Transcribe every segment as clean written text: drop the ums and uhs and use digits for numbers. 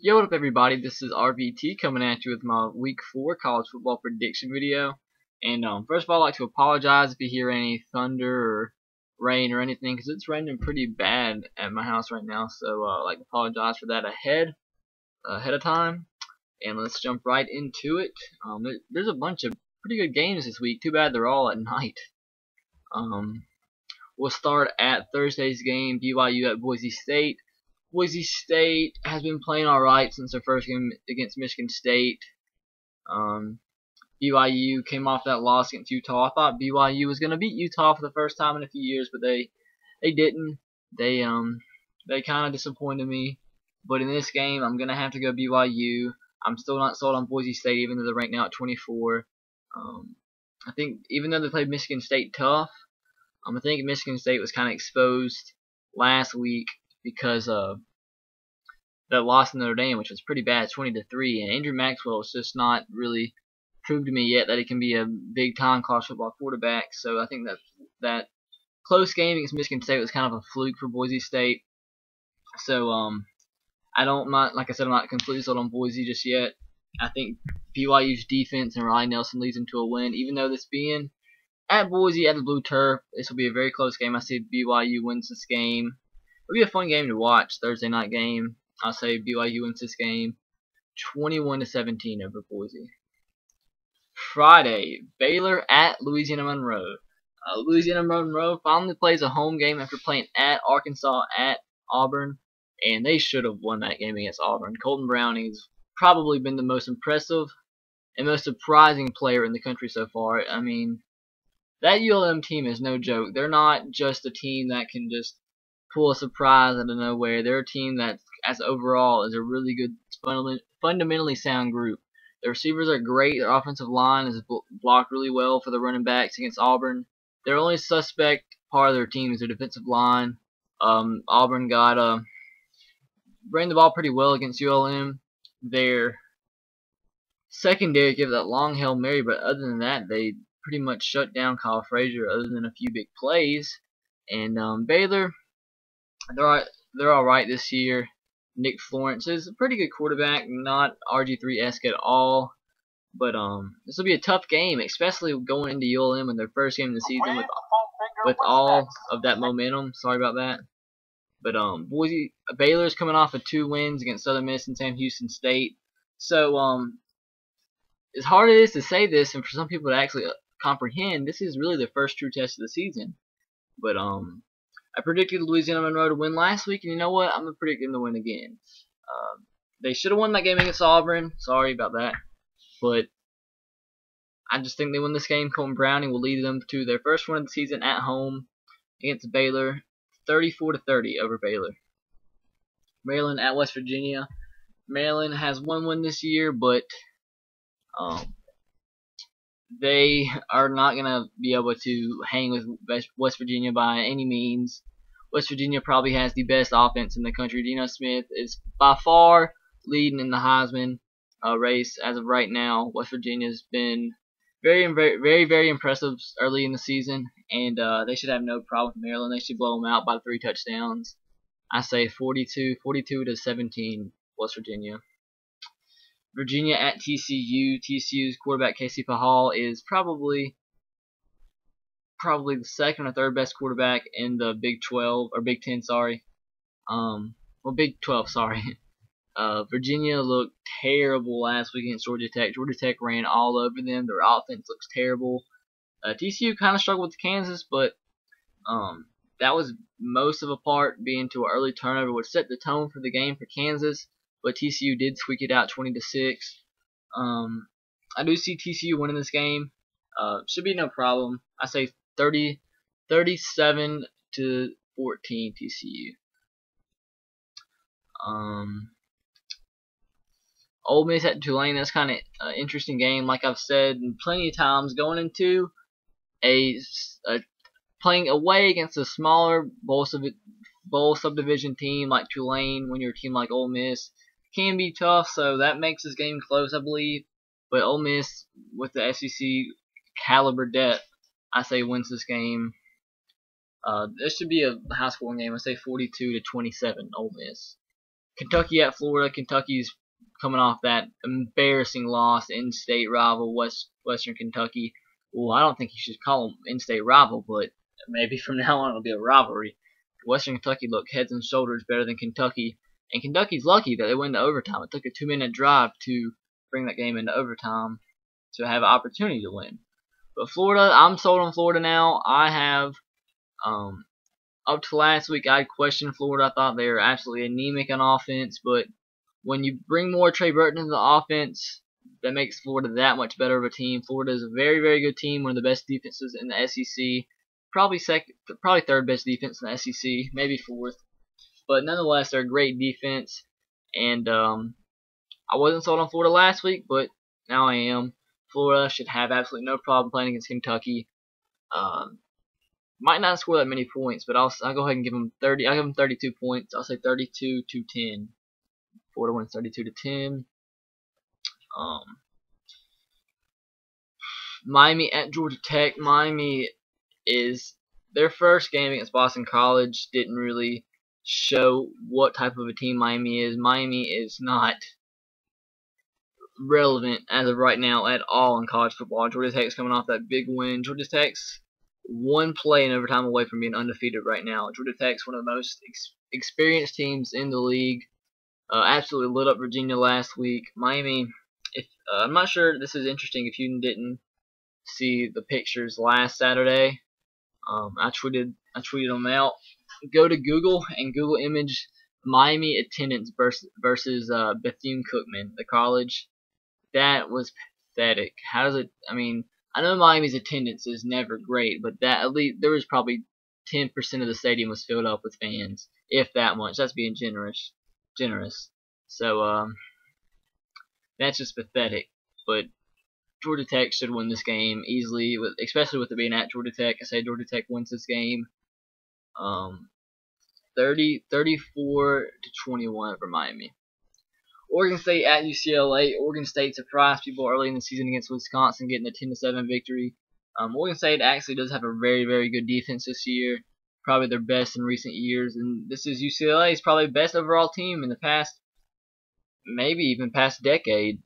Yo, what up everybody, this is RBT coming at you with my week 4 college football prediction video. And first of all, I'd like to apologize if you hear any thunder or rain or anything, because it's raining pretty bad at my house right now. So I'd like to apologize for that ahead of time. And let's jump right into it. There's a bunch of pretty good games this week. Too bad they're all at night. We'll start at Thursday's game, BYU at Boise State. Boise State has been playing alright since their first game against Michigan State. BYU came off that loss against Utah. I thought BYU was going to beat Utah for the first time in a few years, but they didn't. They kind of disappointed me. But in this game, I'm going to have to go BYU. I'm still not sold on Boise State, even though they're ranked now at 24. I think even though they played Michigan State tough, I think Michigan State was kind of exposed last week because of that loss in Notre Dame, which was pretty bad, 20-3. And Andrew Maxwell has just not really proved to me yet that he can be a big-time college football quarterback. So I think that close game against Michigan State was kind of a fluke for Boise State. So like I said, I'm not completely sold on Boise just yet. I think BYU's defense and Ryan Nelson leads them to a win, even though this being at Boise at the Blue Turf, this will be a very close game. I see BYU wins this game. It'll be a fun game to watch, Thursday night game. I'll say BYU wins this game 21-17 over Boise. Friday, Baylor at Louisiana-Monroe. Louisiana-Monroe finally plays a home game after playing at Arkansas, at Auburn, and they should have won that game against Auburn. Colton Browning's probably been the most impressive and most surprising player in the country so far. I mean, that ULM team is no joke. They're not just a team that can just pull a surprise out of nowhere. They're a team that, as overall, is a really good, fundamentally sound group. Their receivers are great. Their offensive line is blocked really well for the running backs against Auburn. Their only suspect part of their team is their defensive line. Auburn ran the ball pretty well against ULM. Their secondary gave that long Hail Mary, but other than that, they pretty much shut down Kyle Frazier other than a few big plays. And Baylor, they're all right this year. Nick Florence is a pretty good quarterback, not RG3-esque at all. But this will be a tough game, especially going into ULM in their first game of the season with all of that momentum. Sorry about that. But Baylor's coming off of 2 wins against Southern Miss and Sam Houston State. So as hard as it is to say this, and for some people to actually comprehend, this is really the first true test of the season. But I predicted Louisiana-Monroe to win last week, and you know what? I'm going to predict them to win again. They should have won that game against Auburn. Sorry about that. But I just think they win this game. Colton Browning will lead them to their first win of the season at home against Baylor, 34-30 over Baylor. Maryland at West Virginia. Maryland has 1 win this year, but they are not going to be able to hang with West Virginia by any means. West Virginia probably has the best offense in the country. Dino Smith is by far leading in the Heisman race as of right now. West Virginia's been very impressive early in the season, and they should have no problem with Maryland. They should blow them out by 3 touchdowns. I say 42-17 West Virginia. Virginia at TCU. TCU's quarterback Casey Pahal is probably the second or third best quarterback in the Big 12 or Big 10. Sorry, Big 12. Sorry. Virginia looked terrible last week against Georgia Tech. Georgia Tech ran all over them. Their offense looks terrible. TCU kind of struggled with Kansas, but that was most of a part being to an early turnover, which set the tone for the game for Kansas. But TCU did squeak it out 20-6. I do see TCU winning this game. Should be no problem. I say 37-14 TCU. Ole Miss at Tulane. That's kind of an interesting game. Like I've said plenty of times, going into playing away against a smaller bowl subdivision team like Tulane, when you're a team like Ole Miss, can be tough. So that makes this game close, I believe. But Ole Miss, with the SEC caliber depth, I say wins this game. This should be a high-scoring game. I say 42-27 Ole Miss. Kentucky at Florida. Kentucky's coming off that embarrassing loss, in-state rival Western Kentucky. Well, I don't think you should call them in-state rival, but maybe from now on it'll be a rivalry. Western Kentucky looked heads and shoulders better than Kentucky, and Kentucky's lucky that they went to overtime. It took a 2-minute drive to bring that game into overtime to have an opportunity to win. But Florida, I'm sold on Florida now. I have, up to last week, I questioned Florida. I thought they were absolutely anemic on offense, but when you bring more Trey Burton into the offense, that makes Florida that much better of a team. Florida is a very, very good team, one of the best defenses in the SEC. Probably third best defense in the SEC, maybe fourth. But nonetheless, they're a great defense. And I wasn't sold on Florida last week, but now I am. Florida should have absolutely no problem playing against Kentucky. Might not score that many points, but I'll go ahead and give them 30. I'll give them 32 points. I'll say 32-10. Florida wins 32-10. Miami at Georgia Tech. Miami is their first game against Boston College didn't really show what type of a team Miami is. Miami is not relevant as of right now at all in college football. Georgia Tech's coming off that big win. Georgia Tech's one play in overtime away from being undefeated right now. Georgia Tech's one of the most experienced teams in the league. Absolutely lit up Virginia last week. Miami, I'm not sure this is interesting if you didn't see the pictures last Saturday. I tweeted them out. Go to Google and Google image Miami attendance versus Bethune-Cookman, the college. That was pathetic. How does it? I mean, I know Miami's attendance is never great, but that at least there was probably 10% of the stadium was filled up with fans, if that much. That's being generous. So that's just pathetic. But Georgia Tech should win this game easily, especially with it being at Georgia Tech. I say Georgia Tech wins this game 34-21 for Miami. Oregon State at UCLA. Oregon State surprised people early in the season against Wisconsin, getting a 10-7 victory. Oregon State actually does have a very, very good defense this year, probably their best in recent years. And this is UCLA's probably best overall team in the past, maybe even past decade.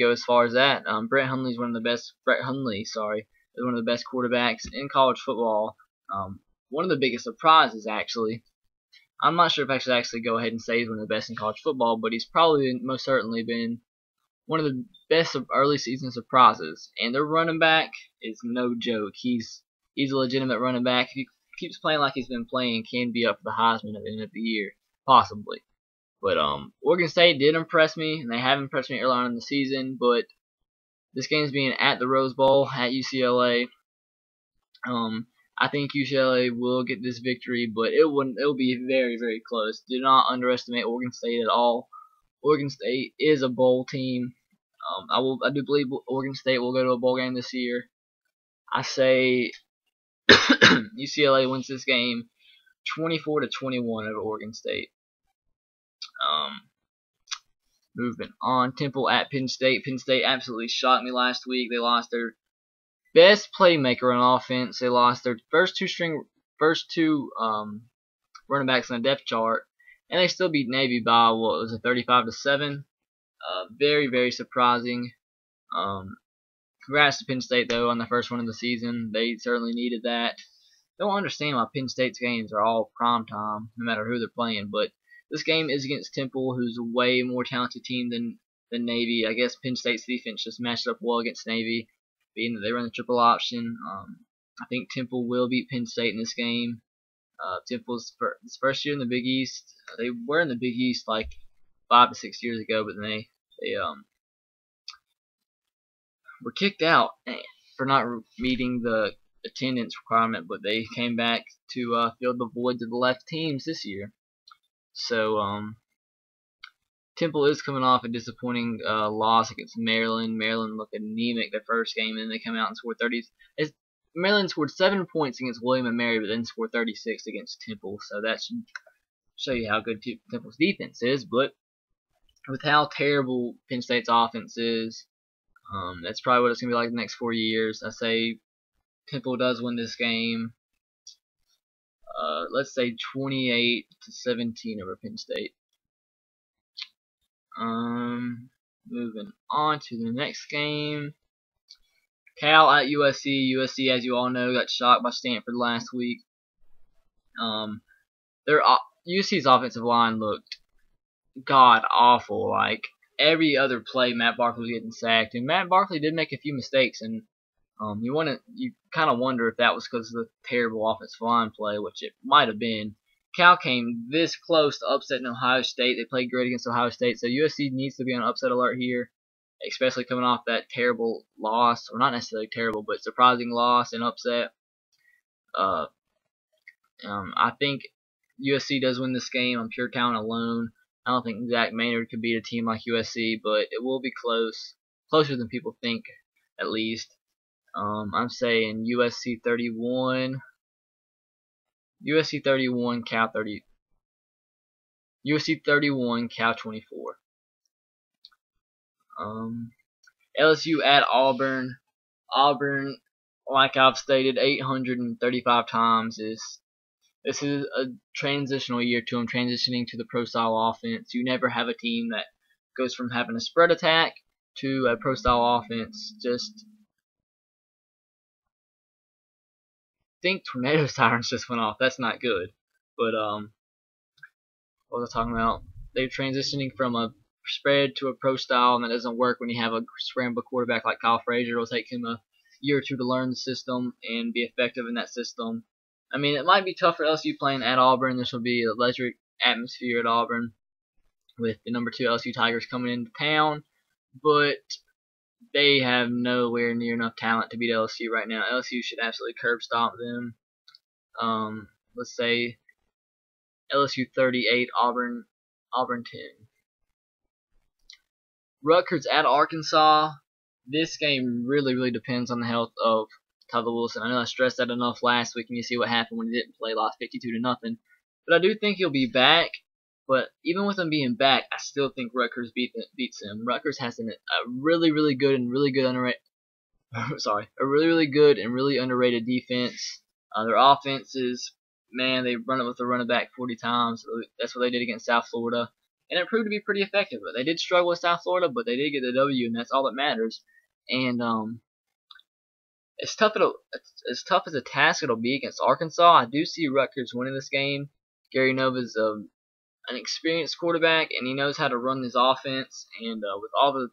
Go as far as that. Brett Hundley is one of the best quarterbacks in college football. One of the biggest surprises, actually. I'm not sure if I should actually go ahead and say he's one of the best in college football, but he's probably most certainly been one of the best of early season surprises. And their running back is no joke. He's a legitimate running back. If he keeps playing like he's been playing, can be up for the Heisman at the end of the year, possibly. But Oregon State did impress me, and they have impressed me early on in the season. But this game's being at the Rose Bowl at UCLA. I think UCLA will get this victory, but it'll be very, very close. Do not underestimate Oregon State at all. Oregon State is a bowl team. I do believe Oregon State will go to a bowl game this year. I say UCLA wins this game 24-21 over Oregon State. Moving on, Temple at Penn State. Penn State absolutely shocked me last week. They lost their best playmaker on offense. They lost their first two running backs on the depth chart, and they still beat Navy by 35-7. Very, very surprising. Congrats to Penn State though on the first one of the season. They certainly needed that. Don't understand why Penn State's games are all prime time, no matter who they're playing. But this game is against Temple, who's a way more talented team than Navy. I guess Penn State's defense just matched up well against Navy, being that they run the triple option. I think Temple will beat Penn State in this game. Temple's first year in the Big East. They were in the Big East like 5 to 6 years ago, but then they were kicked out for not meeting the attendance requirement, but they came back to fill the void to the left teams this year. So Temple is coming off a disappointing loss against Maryland. Maryland looked anemic their first game, and they come out and scored 30. Maryland scored 7 points against William and Mary, but then scored 36 against Temple. So that should show you how good Temple's defense is. But with how terrible Penn State's offense is, that's probably what it's going to be like the next 4 years. I say Temple does win this game. Let's say 28-17 over Penn State. Moving on to the next game. Cal at USC. USC, as you all know, got shocked by Stanford last week. Their USC's offensive line looked god awful. Like every other play, Matt Barkley was getting sacked, and Matt Barkley did make a few mistakes. And you kind of wonder if that was because of the terrible offensive line play, which it might have been. Cal came this close to upsetting Ohio State. They played great against Ohio State, so USC needs to be on upset alert here, especially coming off that terrible loss, or not necessarily terrible, but surprising loss and upset. I think USC does win this game on pure talent alone. I don't think Zach Maynard could beat a team like USC, but it will be closer than people think, at least. I'm saying USC 31, Cal 30, USC 31, Cal 24. LSU at Auburn. Auburn, like I've stated 835 times, this is a transitional year to them, transitioning to the pro-style offense. You never have a team that goes from having a spread attack to a pro-style offense. Just think tornado sirens just went off. That's not good. But what was I talking about? They're transitioning from a spread to a pro-style, and that doesn't work when you have a scramble quarterback like Kyle Frazier. It'll take him a year or two to learn the system and be effective in that system. I mean, it might be tough for LSU playing at Auburn. This will be an electric atmosphere at Auburn with the number 2 LSU Tigers coming into town, but they have nowhere near enough talent to beat LSU right now. LSU should absolutely curb stomp them. Let's say LSU 38, Auburn 10. Rutgers at Arkansas. This game really depends on the health of Tyler Wilson. I know I stressed that enough last week, and you see what happened when he didn't play, lost 52-0. But I do think he'll be back. But even with him being back, I still think Rutgers beats him. Rutgers has a really good and really underrated defense. Their offense is, man, they run it with the running back 40 times. That's what they did against South Florida, and it proved to be pretty effective. But they did struggle with South Florida, but they did get the W, and that's all that matters. And as tough as a task it'll be against Arkansas, I do see Rutgers winning this game. Gary Nova's an experienced quarterback, and he knows how to run his offense. And with all the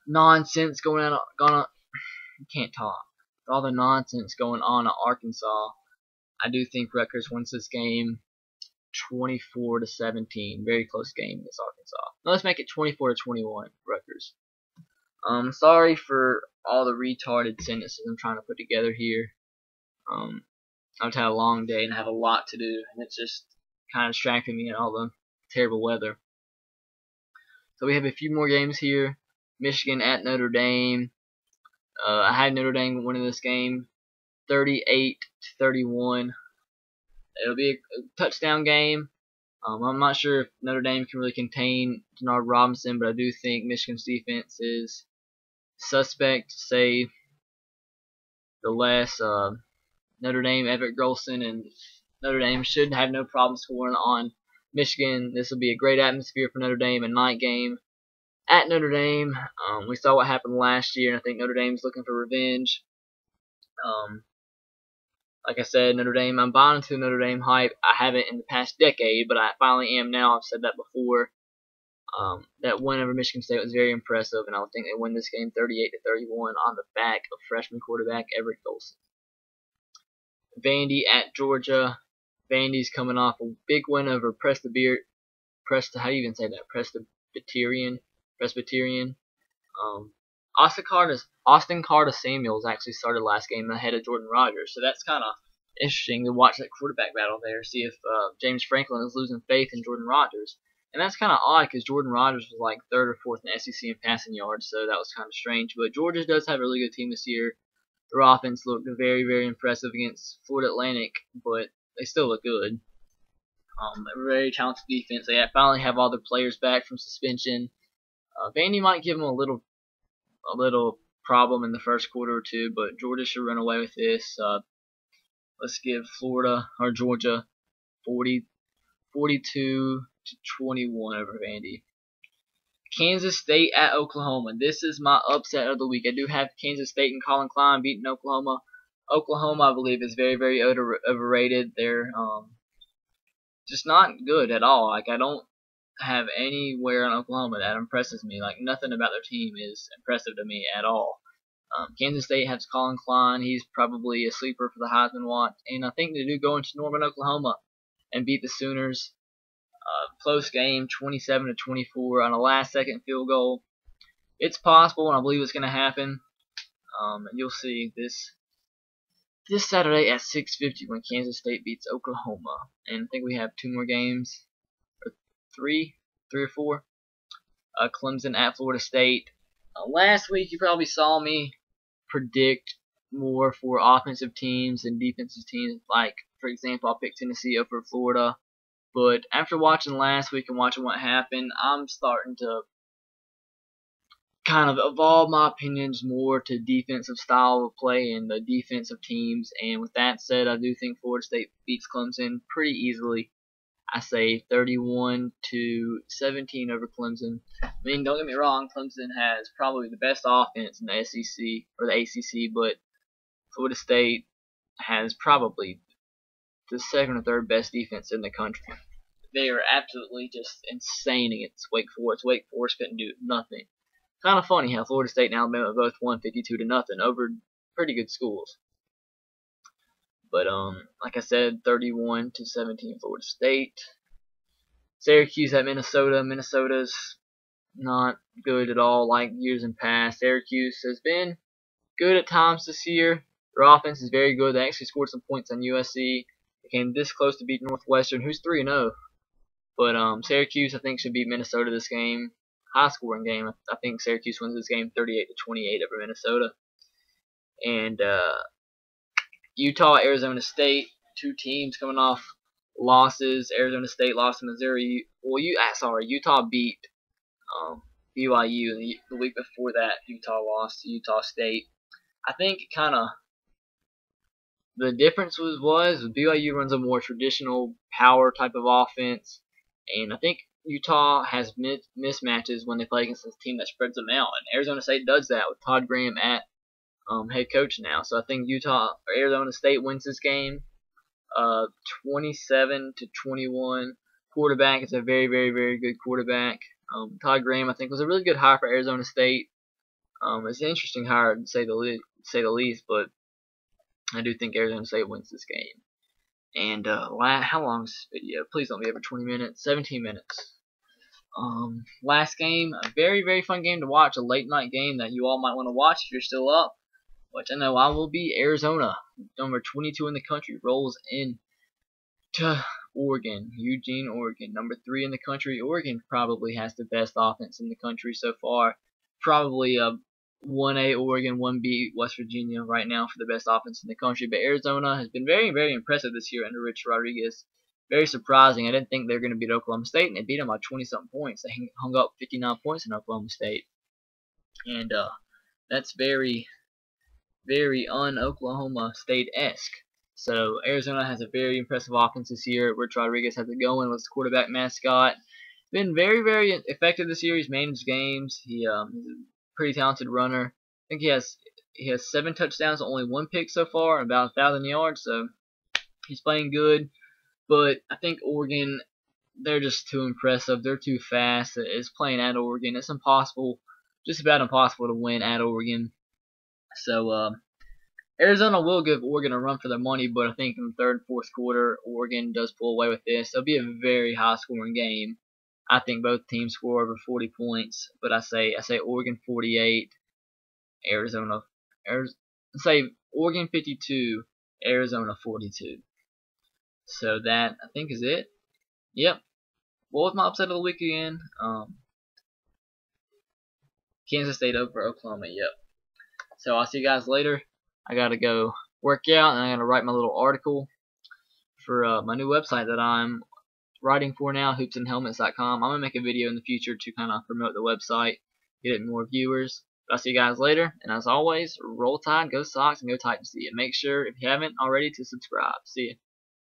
nonsense going on, with all the nonsense going on at Arkansas, I do think Rutgers wins this game 24-17. Very close game against Arkansas. Now let's make it 24-21, Rutgers. Sorry for all the retarded sentences I'm trying to put together here. I've had a long day and have a lot to do, and it's just kind of distracting me in all the terrible weather. So we have a few more games here. Michigan at Notre Dame. I had Notre Dame winning this game 38-31. It'll be a touchdown game. I'm not sure if Notre Dame can really contain Denard Robinson, but I do think Michigan's defense is suspect, to say the less. Notre Dame, Everett Golson, and Notre Dame should have no problem scoring on Michigan. This will be a great atmosphere for Notre Dame, a night game at Notre Dame. We saw what happened last year, and I think Notre Dame's looking for revenge. Like I said, Notre Dame, I'm buying into the Notre Dame hype. I haven't in the past decade, but I finally am now. I've said that before. That win over Michigan State was very impressive, and I would think they win this game 38-31 on the back of freshman quarterback Everett Golson. Vandy at Georgia. Vandy's coming off a big win over Presbyterian. Austin Carter Samuels actually started last game ahead of Jordan Rogers, so that's kind of interesting to watch that quarterback battle there. See if James Franklin is losing faith in Jordan Rogers, and that's kind of odd because Jordan Rogers was like 3rd or 4th in the SEC in passing yards, so that was kind of strange. But Georgia does have a really good team this year. Their offense looked very impressive against Florida Atlantic, but they still look good. A very talented defense. They finally have all their players back from suspension. Vandy might give them a little problem in the first quarter or two, but Georgia should run away with this. Let's give Georgia 42-21 over Vandy. Kansas State at Oklahoma. This is my upset of the week. I do have Kansas State and Colin Klein beating Oklahoma. Oklahoma, I believe, is very, very overrated. They're just not good at all. Like, I don't have anywhere in Oklahoma that impresses me. Like, nothing about their team is impressive to me at all. Kansas State has Colin Klein. He's probably a sleeper for the Heisman watch. And I think they do go into Norman, Oklahoma and beat the Sooners. Close game, 27-24 on a last-second field goal. It's possible, and I believe it's going to happen. And you'll see this Saturday at 6:50 when Kansas State beats Oklahoma. And I think we have 2 more games, or three or four. Clemson at Florida State. Last week, you probably saw me predict more for offensive teams and defensive teams. Like, for example, I picked Tennessee over Florida. But after watching last week and watching what happened, I'm starting to kind of evolve my opinions more to defensive style of play and the defensive teams. And with that said, I do think Florida State beats Clemson pretty easily. I say 31-17 over Clemson. I mean, don't get me wrong, Clemson has probably the best offense in the SEC or the ACC, but Florida State has probably the second or third best defense in the country. They are absolutely just insane against Wake Forest. Wake Forest couldn't do nothing. Kind of funny how Florida State and Alabama both won 52-0 over pretty good schools. But like I said, 31-17 Florida State. Syracuse at Minnesota. Minnesota's not good at all like years in past. Syracuse has been good at times this year. Their offense is very good. They actually scored some points on USC. They came this close to beat Northwestern, who's 3-0. But Syracuse, I think, should beat Minnesota this game. High-scoring game. I think Syracuse wins this game 38-28 over Minnesota. And Utah, Arizona State, 2 teams coming off losses. Arizona State lost to Missouri. Well, Utah beat BYU the week before that. Utah lost to Utah State. I think kind of the difference was BYU runs a more traditional power type of offense, and I think Utah has mismatches when they play against a team that spreads them out, and Arizona State does that with Todd Graham at head coach now. So I think Arizona State wins this game 27-21. Quarterback is a very, very, very good quarterback. Todd Graham, I think, was a really good hire for Arizona State. It's an interesting hire to say the least, but I do think Arizona State wins this game. And how long is this video? Please don't be over 20 minutes. 17 minutes. Last game, a very, very fun game to watch. A late night game that you all might want to watch if you're still up, which I know I will be. Arizona, number 22 in the country, rolls in to Oregon, Eugene, Oregon, number 3 in the country. Oregon probably has the best offense in the country so far. Probably 1A Oregon, 1B West Virginia right now for the best offense in the country. But Arizona has been very, very impressive this year under Rich Rodriguez. Very surprising. I didn't think they were going to beat Oklahoma State, and they beat them by 20-something points. They hung up 59 points in Oklahoma State. And that's very, very un-Oklahoma State-esque. So Arizona has a very impressive offense this year. Rich Rodriguez has it going with his quarterback mascot. Been very, very effective this year. He's managed games. He's a pretty talented runner. I think he has 7 touchdowns, only 1 pick so far, and about 1,000 yards. So he's playing good. But I think Oregon, they're just too impressive. They're too fast. It's playing at Oregon. It's impossible, just about impossible to win at Oregon. So Arizona will give Oregon a run for their money, but I think in the 3rd and 4th quarter, Oregon does pull away with this. It'll be a very high-scoring game. I think both teams score over 40 points, but I say Oregon 48, say Oregon 52, Arizona 42. So that, I think, is it. Yep. What was my upset of the week again? Kansas State over Oklahoma. Yep. So I'll see you guys later. I gotta go work out, and I gotta write my little article for my new website that I'm writing for now, hoopsandhelmets.com. I'm gonna make a video in the future to kind of promote the website, get it more viewers. But I'll see you guys later, and as always, roll tide, go Sox, and go Titans. See you. Make sure, if you haven't already, to subscribe. See you.